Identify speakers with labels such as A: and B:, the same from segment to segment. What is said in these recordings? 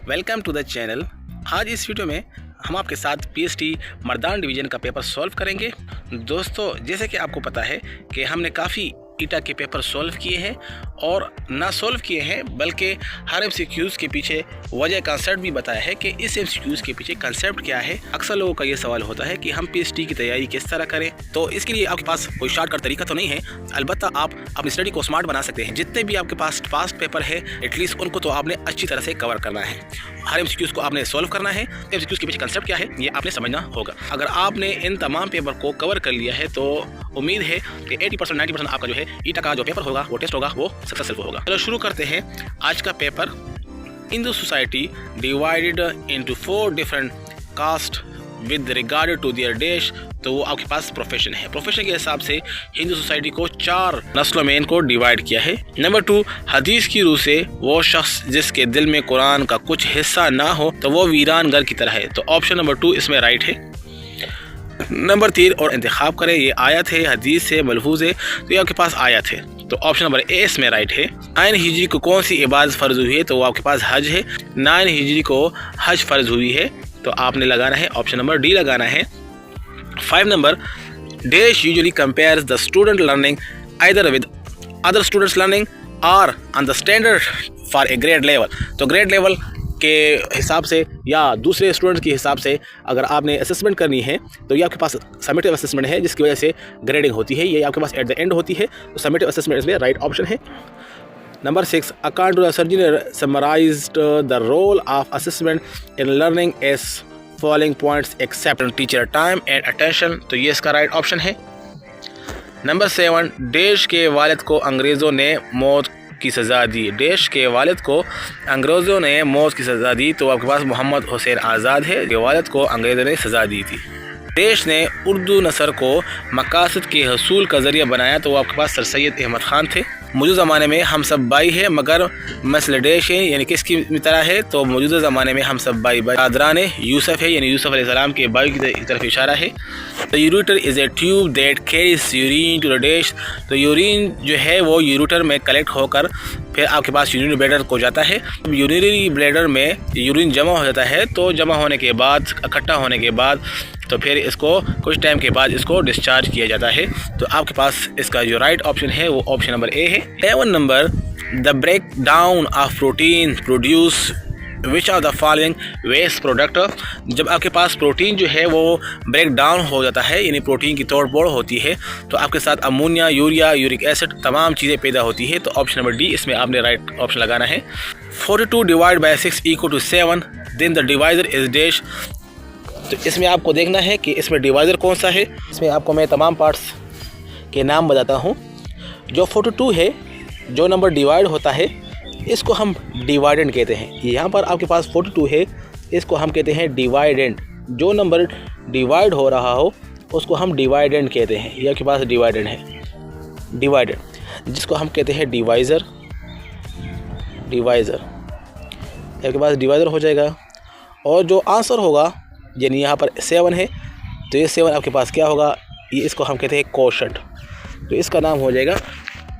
A: Welcome to the channel. आज इस video में हम आपके साथ पीएसटी मर्दान डिवीज़न का पेपर सॉल्व करेंगे। दोस्तों, जैसे कि आपको पता है कि हमने काफ़ी ईटा के पेपर सॉल्व किए हैं और ना सॉल्व किए हैं बल्कि हर एमसीक्यूज़ के पीछे वजह कंसेप्ट भी बताया है कि इस एमसीक्यूज़ के पीछे कंसेप्ट क्या है। अक्सर लोगों का ये सवाल होता है कि हम पीएचडी की तैयारी किस तरह करें। तो इसके लिए आपके पास कोई शॉर्टकट तरीका तो नहीं है, अलबत्ता आप अपनी स्टडी को स्मार्ट बना सकते हैं। जितने भी आपके पास पास्ट पेपर है एटलीस्ट उनको तो आपने अच्छी तरह से कवर करना है। हर एमसीक्यूज़ को आपने सॉल्व करना है। एमसीक्यूज़ के पीछे कंसेप्ट क्या है ये आपने समझना होगा। अगर आपने इन तमाम पेपर को कवर कर लिया है तो उम्मीद है कि 80% 90% आपका जो है ईटा का जो पेपर होगा, वो टेस्ट होगा, वो सक्सेसफुल होगा। चलो शुरू करते हैं आज का paper. Hindu society divided into 4 different caste with regard to their देश। तो वो आपके पास प्रोफेशन है। प्रोफेशन के हिसाब से हिंदू सोसाइटी को 4 नस्लों में इनको डिवाइड किया है। नंबर 2, हदीस की रूह से वो शख्स जिसके दिल में कुरान का कुछ हिस्सा ना हो तो वो वीरान घर की तरह है। तो ऑप्शन नंबर 2 इसमें राइट है। नंबर 3 और इंतखाब करें, ये आयत है, हदीस से मलफूज है, तो ये आपके पास आयत है। तो ऑप्शन नंबर ए इसमें राइट है। 9 हिजरी को कौन सी इबादत फ़र्ज हुई है, तो वो आपके पास हज है। 9 हिजरी को हज फ़र्ज हुई है, तो आपने लगाना है ऑप्शन नंबर डी लगाना है। 5 number, dash usually compares the student learning either with other students learning और on the standard for a grade level. तो ग्रेड लेवल के हिसाब से या दूसरे स्टूडेंट्स के हिसाब से अगर आपने असेसमेंट करनी है तो ये आपके पास समेटिव असेसमेंट है, जिसकी वजह से ग्रेडिंग होती है। ये आपके पास एट द एंड होती है, तो समेटिव असेसमेंट इसमें राइट ऑप्शन है। Number 6, according to the surgeon summarised the role of assessment in learning as following points except teacher time and attention. तो ये इसका राइट ऑप्शन है। नंबर 7, देश के वालिद को अंग्रेज़ों ने मौत की सज़ा दी। देश के वालिद को अंग्रेज़ों ने मौत की सज़ा दी, तो आपके पास मोहम्मद हुसैन आज़ाद है, के वालिद को अंग्रेज़ों ने सज़ा दी थी। देश ने उर्दू नसर को मकासद के हसूल का ज़रिया बनाया, तो वो आपके पास सर सैयद अहमद ख़ान थे। मौजूदा ज़माने में हम सब भाई है मगर मसल देश है, यानी किसकी तरह है, तो मौजूदा ज़माने में हम सब भाई आदरान यूसुफ है, यानी यूसुफ अलैहिस्सलाम के भाई की तरफ इशारा है। The ureter is a tube that carries urine to the देश। तो यूरिन जो है वो यूरेटर में कलेक्ट होकर फिर आपके पास यूरिनरी ब्लैडर को जाता है। यूरिनरी ब्लैडर में यूरिन जमा हो जाता है, तो जमा होने के बाद, इकट्ठा होने के बाद, तो फिर इसको कुछ टाइम के बाद इसको डिस्चार्ज किया जाता है। तो आपके पास इसका जो राइट ऑप्शन है वो ऑप्शन नंबर ए है। 7 number, the break down of protein produce which of the following waste product. जब आपके पास प्रोटीन जो है वो ब्रेक डाउन हो जाता है, यानी प्रोटीन की तोड़ फोड़ होती है, तो आपके साथ अमोनिया, यूरिया, यूरिक एसिड तमाम चीज़ें पैदा होती है। तो ऑप्शन नंबर डी इसमें आपने राइट ऑप्शन लगाना है। 42 divide by 6 equal to 7, then the divisor is dash. तो इसमें आपको देखना है कि इसमें डिवाइज़र कौन सा है। इसमें आपको मैं तमाम पार्ट्स के नाम बताता हूँ। जो 42 है, जो नंबर डिवाइड होता है इसको हम डिवाइडेंट कहते हैं। यहाँ पर आपके पास 42 है, इसको हम कहते हैं डिवाइडेंट। जो नंबर डिवाइड हो रहा हो उसको हम डिवाइडेंट कहते हैं। ये आपके पास डिवाइडेंट है, डिवाइडेंट, जिसको हम कहते हैं डिवाइज़र। डिवाइज़र आपके पास डिवाइज़र हो जाएगा। और जो आंसर होगा, यानी यहाँ पर 7 है, तो ये 7 आपके पास क्या होगा, ये इसको हम कहते हैं कोशंट। तो इसका नाम हो जाएगा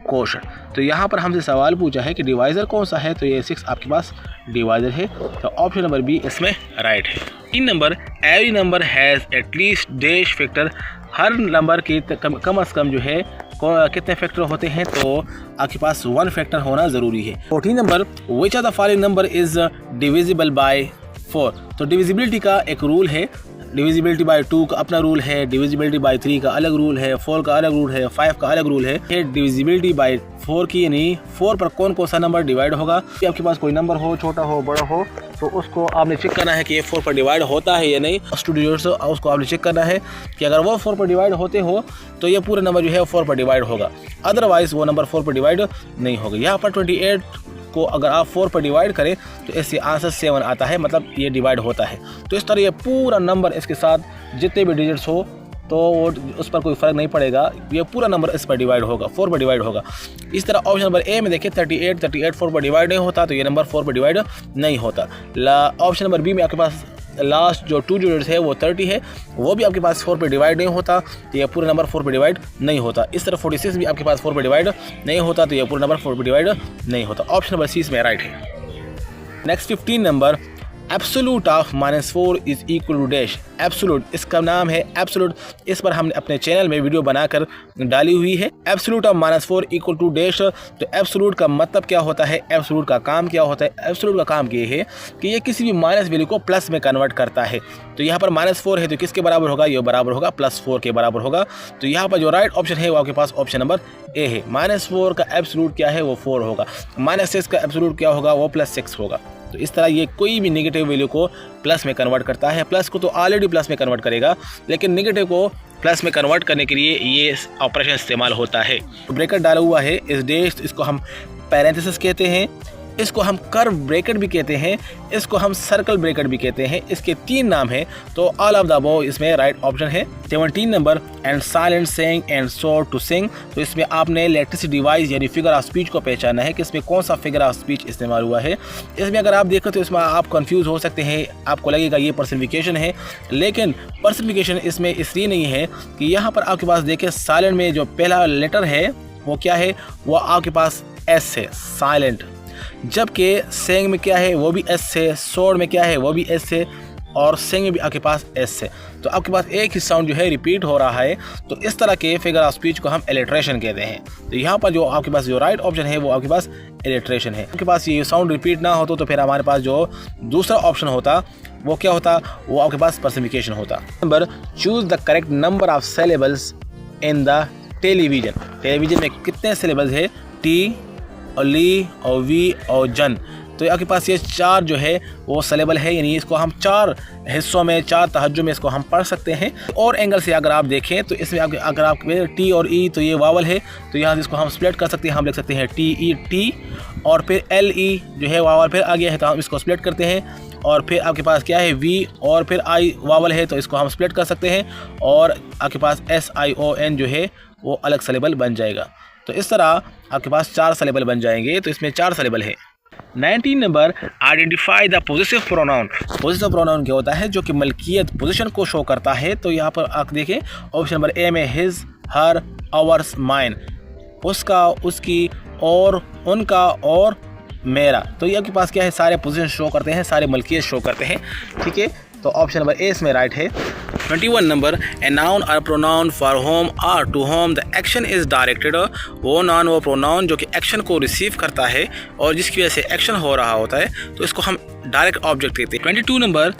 A: कोशंट। तो यहाँ पर हमसे सवाल पूछा है कि डिवाइज़र कौन सा है, तो ये 6 आपके पास डिवाइज़र है। तो ऑप्शन नंबर बी इसमें राइट है। 3 number, every number has at least dash factor. Her number के कम अज़ कम जो है कितने फैक्टर होते हैं, तो आपके पास 1 फैक्टर होना ज़रूरी है। 14 number, which of the following number is divisible by 4। तो डिविजिबिलिटी का एक रूल है। डिविजिबिलिटी बाय 2 का अपना रूल है, डिविजिबिलिटी बाय 3 का अलग रूल है, 4 का अलग रूल है, 5 का अलग रूल है। डिविजिबिलिटी बाय 4 की, यानी 4 पर कौन कौन सा नंबर डिवाइड होगा। आपके पास कोई नंबर हो, छोटा हो, बड़ा हो, तो उसको आपने चेक करना है कि ये 4 पर डिवाइड होता है या नहीं। स्टूडेंट्स उसको आपने चेक करना है कि अगर वो 4 पर डिवाइड होते हो तो ये पूरा नंबर जो है 4 पर डिवाइड होगा, अदरवाइज़ वो नंबर 4 पर डिवाइड नहीं होगा। यहाँ पर 28 को अगर आप 4 पर डिवाइड करें तो इससे आंसर 7 आता है, मतलब ये डिवाइड होता है। तो इस तरह ये पूरा नंबर इसके साथ जितने भी डिजिट्स हो तो वो उस पर कोई फ़र्क नहीं पड़ेगा, ये पूरा नंबर इस पर डिवाइड होगा, 4 पर डिवाइड होगा। इस तरह ऑप्शन नंबर ए में देखिए 38 4 पर डिवाइड नहीं होता, तो ये नंबर 4 पर डिवाइड नहीं होता। ऑप्शन नंबर बी में आपके पास लास्ट जो 2 डिजिट्स है वो 30 है, वो भी आपके पास 4 पे डिवाइड नहीं होता, तो ये पूरा नंबर 4 पे डिवाइड नहीं होता। इस तरह 46 भी आपके पास 4 पे डिवाइड नहीं होता, तो ये पूरा नंबर 4 पे डिवाइड नहीं होता। ऑप्शन नंबर सी इसमें राइट है। Next 15 number, absolute of -4 is equal to dash. Absolute, इसका नाम है एब्सोल्यूट, इस पर हमने अपने चैनल में वीडियो बनाकर डाली हुई है। Absolute of -4 equal to dash, तो एब्सोल्यूट का मतलब क्या होता है, एब्सोल्यूट का काम क्या होता है। एब्सोल्यूट का काम ये है कि ये किसी भी माइनस वैल्यू को प्लस में कन्वर्ट करता है। तो यहाँ पर -4 है तो किसके बराबर होगा, ये बराबर होगा +4 के बराबर होगा। तो यहाँ पर जो राइट ऑप्शन है वो आपके पास ऑप्शन नंबर ए है। -4 का एब्सोल्यूट क्या है, वो 4 होगा। -6 का एब्सोल्यूट क्या होगा, वो +6 होगा। तो इस तरह ये कोई भी नेगेटिव वैल्यू को प्लस में कन्वर्ट करता है। प्लस को तो ऑलरेडी प्लस में कन्वर्ट करेगा, लेकिन नेगेटिव को प्लस में कन्वर्ट करने के लिए ये ऑपरेशन इस्तेमाल होता है। ब्रैकेट डाला हुआ है इस डैश, इसको हम पैरेंथेसिस कहते हैं, इसको हम कर्व ब्रैकेट भी कहते हैं, इसको हम सर्कल ब्रैकेट भी कहते हैं। इसके 3 नाम हैं, तो ऑल ऑफ द अबव इसमें राइट ऑप्शन है। 17 number, and silent saying and short to sing, तो इसमें आपने इलेक्ट्रिसिटी डिवाइस यानी फिगर ऑफ स्पीच को पहचाना है कि इसमें कौन सा फिगर ऑफ स्पीच इस्तेमाल हुआ है। इसमें अगर आप देखें तो इसमें आप कंफ्यूज हो सकते हैं, आपको लगेगा ये पर्सनिफिकेशन है, लेकिन पर्सनिफिकेशन इसमें इसलिए नहीं है कि यहाँ पर आपके पास देखें साइलेंट में जो पहला लेटर है वो क्या है, वो आपके पास एस है, साइलेंट। जबकि सेंग में क्या है, वो भी एस है, सोड में क्या है, वो भी एस है, और सेंग में भी आपके पास एस है। तो आपके पास एक ही साउंड जो है रिपीट हो रहा है। तो इस तरह के फिगर ऑफ स्पीच को हम एलिट्रेशन कहते हैं। तो यहाँ पर जो आपके पास जो राइट ऑप्शन है वो आपके पास एलिट्रेशन है। आपके पास ये साउंड रिपीट ना हो तो फिर हमारे पास जो दूसरा ऑप्शन होता वो क्या होता, वो आपके पास पर्सनिफिकेशन होता। Number, choose the correct number of syllables in the television. Television में कितने सिलेबल्स है, टी और ली और वी और जन। तो आपके पास ये 4 जो है वो सिलेबल है, यानी इसको हम 4 हिस्सों में, 4 तहज्जुद में इसको हम पढ़ सकते हैं। और एंगल से अगर आप देखें तो इसमें अगर आप टी और ई, तो ये वावल है, तो यहाँ इसको हम स्प्लिट कर सकते हैं। हम लिख सकते हैं टी ई टी, और फिर एल ई जो है वावल फिर आ गया है तो हम इसको स्प्लिट करते हैं। और फिर आपके पास क्या है, वी, और फिर आई वावल है तो इसको हम स्प्लिट कर सकते हैं। और आपके पास SION जो है वो अलग सिलेबल बन जाएगा। तो इस तरह आपके पास 4 सिलेबल बन जाएंगे। तो इसमें 4 सिलेबल है। 19 number, identify the possessive pronoun. Possessive pronoun क्या होता है, जो कि मलकियत पोजीशन को शो करता है। तो यहाँ पर आप देखें ऑप्शन नंबर ए में हिज, हर, आवर्स, माइन, उसका, उसकी, और, उनका, और मेरा। तो ये आपके पास क्या है, सारे पोजीशन शो करते हैं, सारे मलकियत शो करते हैं। ठीक है, तो ऑप्शन नंबर ए इसमें राइट है। 21 नंबर, ए नाउन और प्रोनाउन फॉर होम और to whom the action is directed. वो नाउन वो प्रोनाउन जो कि एक्शन को रिसीव करता है और जिसकी वजह से एक्शन हो रहा होता है, तो इसको हम डायरेक्ट ऑब्जेक्ट कहते हैं। 22 नंबर,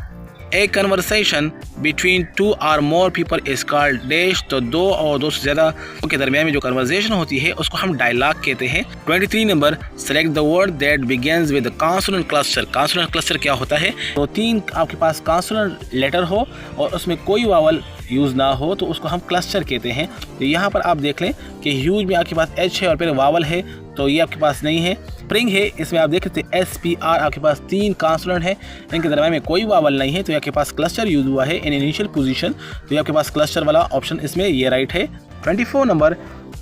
A: ए कन्वर्सेशन बिटवीन 2 और more people is called dash. तो 2 और 2 से ज़्यादा के दरमियान में जो कन्वर्सेशन होती है उसको हम डायलॉग कहते हैं। 23 number, select the word that begins with consonant cluster. Consonant cluster क्या होता है, तो 3 आपके पास कॉन्सोनेंट लेटर हो और उसमें कोई वावल यूज़ ना हो तो उसको हम क्लस्टर कहते हैं। तो यहाँ पर आप देख लें कि ह्यूज में आपके पास एच है और फिर वावल है, तो ये आपके पास नहीं है। स्प्रिंग है, इसमें आप देख सकते हैं SPR, आपके पास 3 कॉन्सोनेंट है, इनके दरम्यान में कोई वावल नहीं है, तो ये आपके पास क्लस्टर यूज हुआ है इन इनिशियल पोजीशन। तो ये आपके पास क्लस्टर वाला ऑप्शन इसमें ये राइट है। 24 number,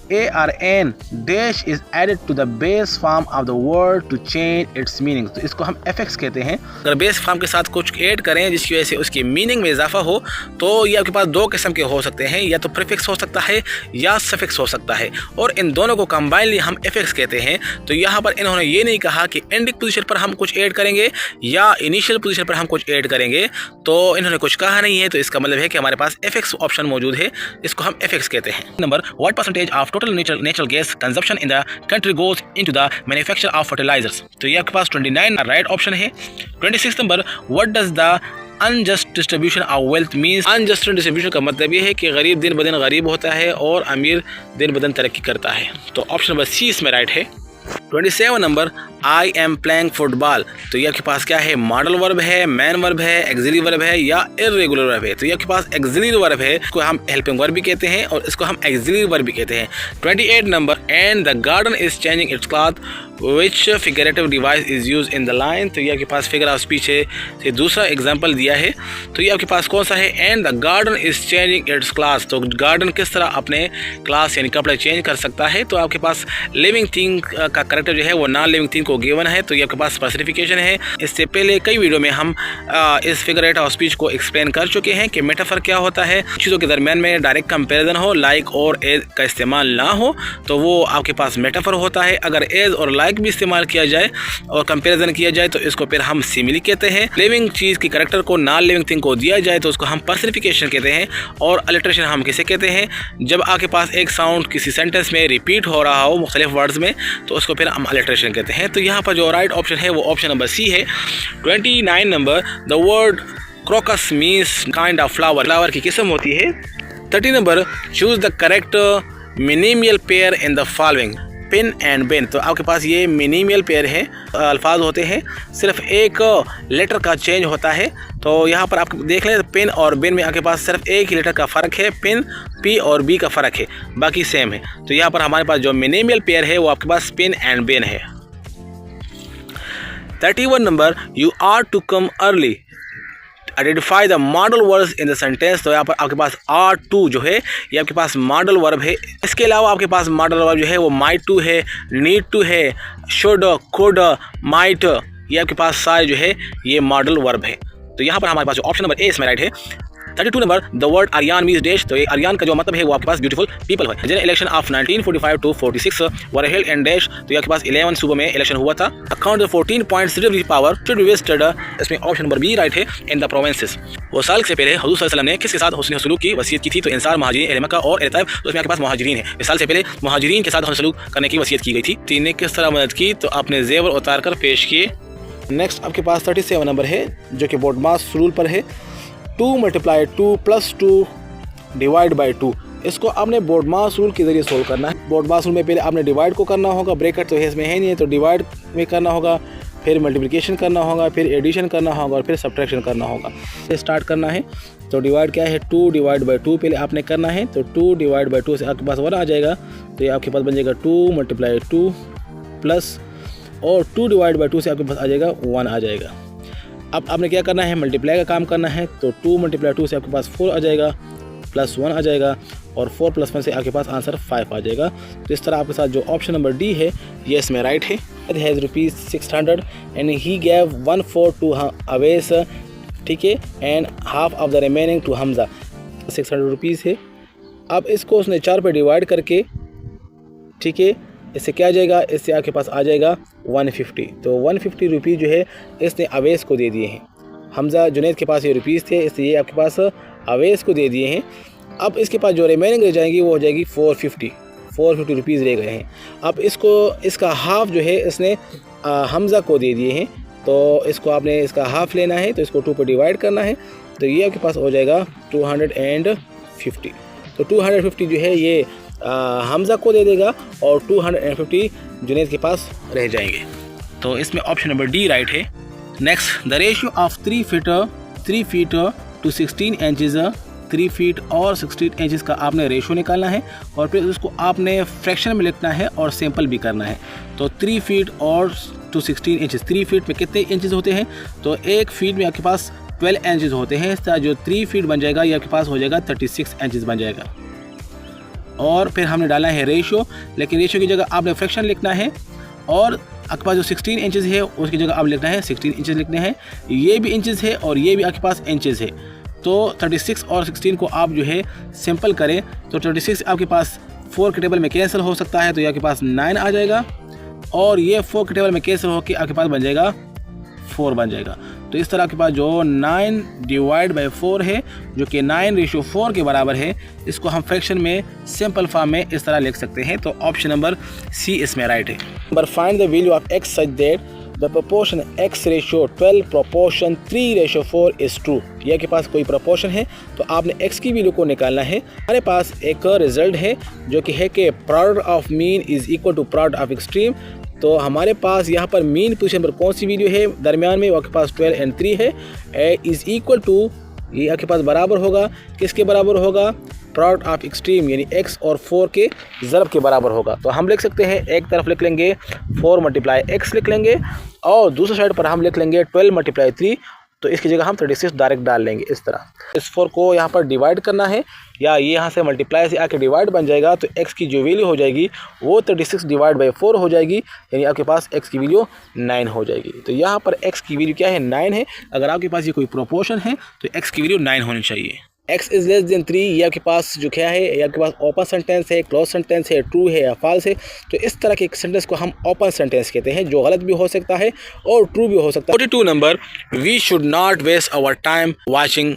A: ARN dash is added to the base form of the word to change its meaning. तो इसको हम एफेक्स कहते हैं। अगर बेस फॉर्म के साथ कुछ ऐड करें जिसकी वजह से उसकी मीनिंग में इजाफा हो, तो ये आपके पास 2 किस्म के हो सकते हैं, या तो प्रीफिक्स हो सकता है या सफिक्स हो सकता है, और इन दोनों को कंबाइनली हम एफेक्स कहते हैं। तो यहाँ पर इन्होंने ये नहीं कहा कि एंडिंग पोजीशन पर हम कुछ ऐड करेंगे या इनिशियल पोजीशन पर हम कुछ ऐड करेंगे, तो इन्होंने कुछ कहा नहीं है, तो इसका मतलब है कि हमारे पास एफेक्स ऑप्शन मौजूद है, इसको हम एफेक्स कहते हैं। Number, what percentage of total natural gas consumption in the country goes into the manufacture of fertilizers। तो ये आपके पास 29 राइट ऑप्शन है। 26 number, what does the unjust distribution of wealth means। unjust distribution का मतलब ये है कि गरीब दिन ब दिन गरीब होता है और अमीर दिन ब दिन तरक्की करता है। तो ऑप्शन नंबर सी इसमें राइट है। 27 number, I am playing football. तो ये आपके पास क्या है, मॉडल वर्ब है, मैन वर्ब है, एक्सिलरी वर्ब है या इर्रेगुलर वर्ब है। तो ये आपके पास एक्सिलरी वर्ब है, इसको हम हेल्पिंग वर्ब भी कहते हैं और इसको हम एक्सिलरी वर्ब भी कहते हैं। 28 number, and the garden is changing it's cloth which figurative device is use in the line. तो ये आपके पास फिगर ऑफ स्पीच है, ये दूसरा एग्जाम्पल दिया है। तो ये आपके पास कौन सा है, and the garden is changing it's class. तो गार्डन किस तरह अपने क्लास यानी कपड़े चेंज कर सकता है। तो आपके पास लिविंग थिंग का करेक्टर जो है वो नॉन लिविंग थिंग को गिवन है, तो ये आपके पास पर्सनिफिकेशन है। इससे पहले कई वीडियो में हम इस फिगरेट ऑफ स्पीच को एक्सप्लेन कर चुके हैं कि मेटाफर क्या होता है। चीज़ों के दरमियान में डायरेक्ट कंपैरिजन हो, लाइक और एज का इस्तेमाल ना हो, तो वो आपके पास मेटाफर होता है। अगर एज और लाइक भी इस्तेमाल किया जाए और कंपैरिजन किया जाए तो इसको फिर हम सिमिली कहते हैं। लिविंग चीज़ की करेक्टर को नॉन लिविंग थिंग को दिया जाए तो उसको हम पर्सनिफिकेशन कहते हैं। और अलिट्रेशन हम किसे कहते हैं, जब आपके पास एक साउंड किसी सेंटेंस में रिपीट हो रहा हो मुख्तलिफ वर्ड्स में, तो उसको फिर हम अलिट्रेशन कहते हैं। तो यहाँ पर जो राइट ऑप्शन है वो ऑप्शन नंबर सी है। 29 number, the word crocus means kind of flower, flower की किस्म होती है। 30 number, choose the correct minimal pair in the following, pin and ben. तो आपके पास ये मिनिमियल पेयर है, अल्फाज होते हैं, सिर्फ एक लेटर का चेंज होता है। तो यहाँ पर आप देख लें, पिन और बेन में आपके पास सिर्फ एक ही लेटर का फ़र्क है, पिन पी और बी का फ़र्क है, बाकी सेम है। तो यहाँ पर हमारे पास जो मिनिमियल पेयर है वो आपके पास पिन एंड बेन है। 31 number, you are to come early, identify the modal verbs in the sentence. तो यहाँ पर आपके पास आर टू जो है ये आपके पास मॉडल वर्ब है। इसके अलावा आपके पास मॉडल वर्ब जो है वो माइट टू है, नीड टू है, शुड, कुड, माइट, ये आपके पास सारे जो है ये मॉडल वर्ब है। तो यहाँ पर हमारे पास जो ऑप्शन नंबर ए इसमें राइट है। 32 number, the word Aryan means dash. तो ये आर्यन का जो मतलब है वो आपके पास ब्यूटीफुल पीपल है। General election of 1945 to 46 were held and dash. तो ये आपके पास 11 सूबों में इलेक्शन हुआ था। Account 14 points power should be wasted, इसमें ऑप्शन नंबर बी राइट है, इन द प्रोविंसेस। वो साल से पहले हुजूर सल्लल्लाहु अलैहि वसल्लम ने किसके साथ हुस्न सलूक की वसीयत की थी, तो इंसार, महाजिरीन, अहल मक्का और अहल तैब। तो इसमें आपके पास महाजिरीन है। इस साल से पहले महाजिरीन के साथ हुस्न सलूक करने की वसीयत की गई थी। तीन ने किस तरह मदद की, तो आपने जेवर उतार कर पेश किए। नेक्स्ट आपके पास 37 नंबर है जो कि बोर्डमास रूल पर है। 2 × 2 + 2 डिवाइड बाई 2, इसको आपने बोर्डमास रूल के ज़रिए सोल्व करना है। बोर्डमास रूल में पहले आपने डिवाइड को करना होगा, ब्रैकेट तो इसमें है नहीं है, तो डिवाइड में करना होगा, फिर मल्टीप्लिकेशन करना होगा, फिर एडिशन करना होगा और फिर सब्ट्रैक्शन करना होगा। स्टार्ट करना है तो डिवाइड क्या है, 2 डिवाइड बाई 2 पहले आपने करना है। तो 2 डिवाइड बाई 2 से आपके पास 1 आ जाएगा, तो ये आपके पास बन जाएगा 2 × 2 प्लस, और 2 डिवाइड बाई 2 से आपके पास आ जाएगा 1 आ जाएगा। अब आपने क्या करना है, मल्टीप्लाई का काम करना है। तो 2 × 2 से आपके पास 4 आ जाएगा, प्लस 1 आ जाएगा, और 4 + 1 से आपके पास आंसर 5 आ जाएगा। तो इस तरह आपके साथ जो ऑप्शन नंबर डी है ये इसमें राइट है। It has ₹600 and he gave 1/4 to Awais, ठीक है, and half of the remaining to Hamza. 600 rupees है। अब इसको उसने 4 पे डिवाइड करके, ठीक है, इससे क्या आ जाएगा, इससे आपके पास आ जाएगा 150। तो 150 रुपीज़ जो है इसने अवैस को दे दिए हैं। हमजा जुनैद के पास ये रुपीज़ थे, इसलिए ये आपके पास अवैस को दे दिए हैं। अब इसके पास जो रिमेनिंग रह जाएंगी वो हो जाएगी 450 रुपीज़ रह गए हैं। अब इसका हाफ जो है इसने हमजा को दे दिए हैं, तो इसको आपने इसका हाफ लेना है, तो इसको 2 पर डिवाइड करना है। तो ये आपके पास हो जाएगा 250। तो 250 जो है ये हमजा को दे देगा और 250 जुनैद के पास रह जाएंगे। तो इसमें ऑप्शन नंबर डी राइट है। Next, the ratio of 3 feet to 16 inches, 3 feet और 16 इंचज़ का आपने रेशो निकालना है और फिर उसको आपने फ्रैक्शन में लिखना है और सिंपल भी करना है। तो 3 फीट और टू 16 इंचज़, 3 फीट में कितने इंचज़ होते हैं, तो 1 फीट में आपके पास 12 इंचज़ होते हैं। इस तरह जो 3 फीट बन जाएगा ये आपके पास हो जाएगा 36 इंचज़ बन जाएगा। और फिर हमने डाला है रेशो, लेकिन रेशो की जगह आपने फ्रैक्शन लिखना है, और आपके पास जो 16 इंचज़ है उसकी जगह आप लिखना है 16 इंचज़ लिखने हैं। ये भी इंचज़ है और ये भी आपके पास इंचज़ है। तो 36 और 16 को आप जो है सिंपल करें तो 36 आपके पास 4 के टेबल में कैंसिल हो सकता है, तो ये आपके पास 9 आ जाएगा, और ये 4 के टेबल में कैंसिल होकर आपके पास बन जाएगा 4 बन जाएगा। तो इस तरह आपके पास जो 9 डिवाइड बाई 4 है जो कि 9:4 के बराबर है, इसको हम फ्रैक्शन में सिंपल फॉर्म में इस तरह लिख सकते हैं। तो ऑप्शन नंबर सी इसमें राइट है। Number, find the value of x such that the proportion x ratio 12 proportion 3:4 is true. यह के पास कोई प्रोपोर्शन है तो आपने x की वैल्यू को निकालना है। हमारे पास एक रिजल्ट है जो कि है कि product of mean is equal to product of extreme. तो हमारे पास यहाँ पर मीन पोजीशन पर कौन सी वैल्यू है, दरमियान में आपके पास 12 और 3 है, इज़ इक्वल टू, ये आपके पास बराबर होगा, किसके बराबर होगा, प्रोडक्ट ऑफ एक्सट्रीम यानी x और 4 के ज़रब के बराबर होगा। तो हम लिख सकते हैं, एक तरफ लिख लेंगे 4 × x लिख लेंगे और दूसरी साइड पर हम लिख लेंगे 12 × 3। तो इसकी जगह हम 36 डायरेक्ट डाल लेंगे इस तरह। इस 4 को यहाँ पर डिवाइड करना है, या ये यहाँ से मल्टीप्लाई से आके डिवाइड बन जाएगा, तो x की जो वैल्यू हो जाएगी वो 36 डिवाइड बाई 4 हो जाएगी, यानी आपके पास x की वैल्यू 9 हो जाएगी। तो यहाँ पर x की वैल्यू क्या है, 9 है। अगर आपके पास ये कोई प्रोपोर्शन है तो x की वैल्यू 9 होनी चाहिए। x इज़ लेस देन 3, ये आपके पास जो क्या है, ये आपके पास ओपन सेंटेंस है, क्लोज सेंटेंस है, ट्रू है या फॉल्स है। तो इस तरह के सेंटेंस को हम ओपन सेंटेंस कहते हैं, जो गलत भी हो सकता है और ट्रू भी हो सकता है। 42 number, we should not waste our time watching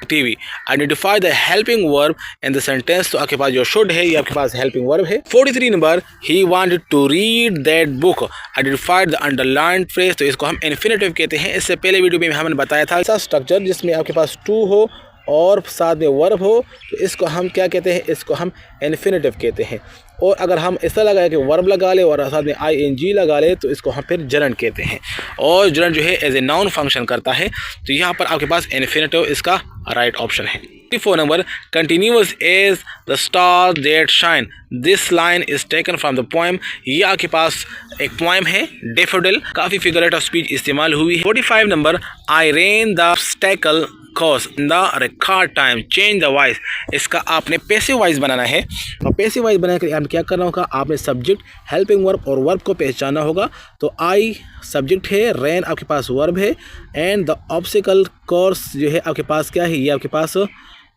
A: TV. Identify the helping verb in the sentence. तो आपके पास जो शुड है ये आपके पास हेल्पिंग वर्ब है। 43 number, he wanted to read that book. Identify the underlined phrase. तो इसको हम इन्फिनेटिव कहते हैं। इससे पहले वीडियो में हमने बताया था ऐसा स्ट्रक्चर जिसमें आपके पास टू हो और साथ में वर्ब हो, तो इसको हम क्या कहते हैं, इसको हम इन्फिनेटिव कहते हैं। और अगर हम ऐसा लगाए कि वर्ब लगा ले और साथ में ing लगा ले, तो इसको हम फिर जरंड कहते हैं। और जरंड जो है एज ए नाउन फंक्शन करता है। तो यहाँ पर आपके पास इन्फिनेटिव इसका राइट ऑप्शन है। 54 number, continuous as the star that shine. This line is taken from the poem. ये आपके पास एक पोएम है डेफोडिल, काफ़ी फिगरेट ऑफ स्पीच इस्तेमाल हुई है। 45 number, I rain the obstacle course in the record time, change the voice. इसका आपने पैसिव वॉइस बनाना है। और पैसिव वॉइस बनाकर आपने क्या करना होगा, आपने सब्जेक्ट, हेल्पिंग वर्ब और वर्ब को पहचानना होगा। तो आई सब्जेक्ट है, रेन आपके पास वर्ब है, एंड द ऑब्स्टेकल कोर्स जो है आपके पास क्या है, ये आपके पास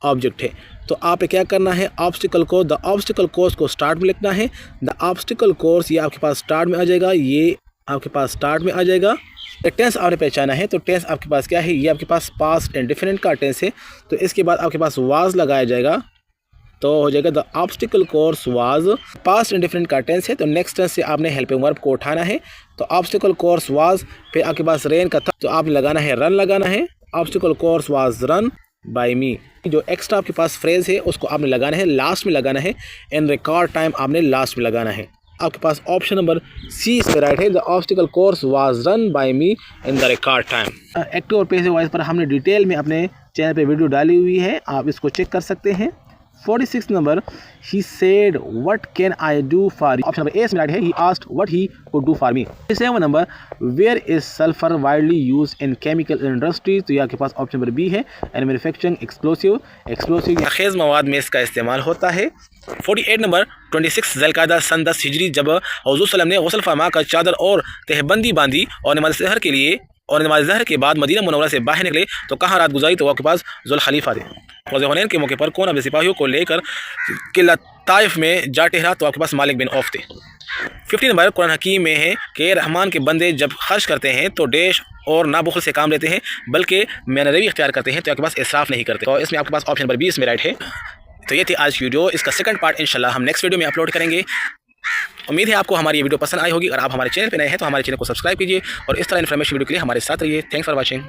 A: ऑब्जेक्ट है। तो आप क्या करना है, obstacle course, the obstacle course को स्टार्ट में लिखना है। द ऑब्स्टिकल कोर्स ये आपके पास स्टार्ट में आ जाएगा, ये आपके पास स्टार्ट में आ जाएगा। टेंस आपने पहचाना है, तो टेंस आपके पास क्या है, ये आपके पास पास्ट इंडेफिनिट का टेंस है। तो इसके बाद आपके पास वाज लगाया जाएगा, तो हो जाएगा the obstacle course was. Past indefinite का टेंस है, तो नेक्स्ट टेंस से आपने हेल्पिंग वर्ब को उठाना है। तो ऑब्स्टिकल कोर्स वाज, फिर आपके पास रेन का था, तो आपने लगाना है रन लगाना है। Obstacle course was run by me. जो एक्स्ट्रा आपके पास फ्रेज है उसको आपने लगाना है, लास्ट में लगाना है। इन रिकॉर्ड टाइम आपने लास्ट में लगाना है। आपके पास ऑप्शन नंबर सी इसमें राइट है। The obstacle course was run by me in the record time. Active और पैसिव वॉइस पर हमने डिटेल में अपने चैनल पे वीडियो डाली हुई है, आप इसको चेक कर सकते हैं। 46 number, he said what can I do for you। Option number A इसमें राइट है, he asked what he could do for me। 47 number, where is sulfur widely used in chemical industry। तो ये आपके पास option number B है, and manufacturing explosive खेज मवाद में इसका इस्तेमाल होता है। 48 नंबर, 26 ज़िलक़ादा सन 10 हिजरी, जब हुज़ूर सल्लल्लाहु अलैहि वसल्लम ने गुस्ल फरमा कर चादर और तहबंदी बांधी और नमाज ज़हर के लिए और नमाज ज़हर के बाद मदीना मुनव्वरा से बाहर निकले तो कहाँ रात गुजारी, तो आपके पास ज़ुल खलीफा थे। ग़ज़वे हुनैन के मौके पर कौन अपने सिपाहियों को लेकर किला ताइफ में जा ठहरा, तो आपके पास मालिक बिन औफ थे। 50 नंबर, कुरान हकीम में है कि रहमान के बंदे जब खर्च करते हैं तो डैश और ना बुखल से काम लेते हैं, बल्कि मैनरवी इख्तियार करते हैं, तो आपके पास इसराफ नहीं करते। और इसमें आपके पास ऑप्शन नंबर 20 में राइट है। तो ये थी आज की वीडियो, इसका सेकंड पार्ट इंशाल्लाह हम नेक्स्ट वीडियो में अपलोड करेंगे। उम्मीद है आपको हमारी ये वीडियो पसंद आई होगी। अगर आप हमारे चैनल पर नए हैं तो हमारे चैनल को सब्सक्राइब कीजिए और इस तरह इन्फॉर्मेशन वीडियो के लिए हमारे साथ रहिए। Thanks for watching.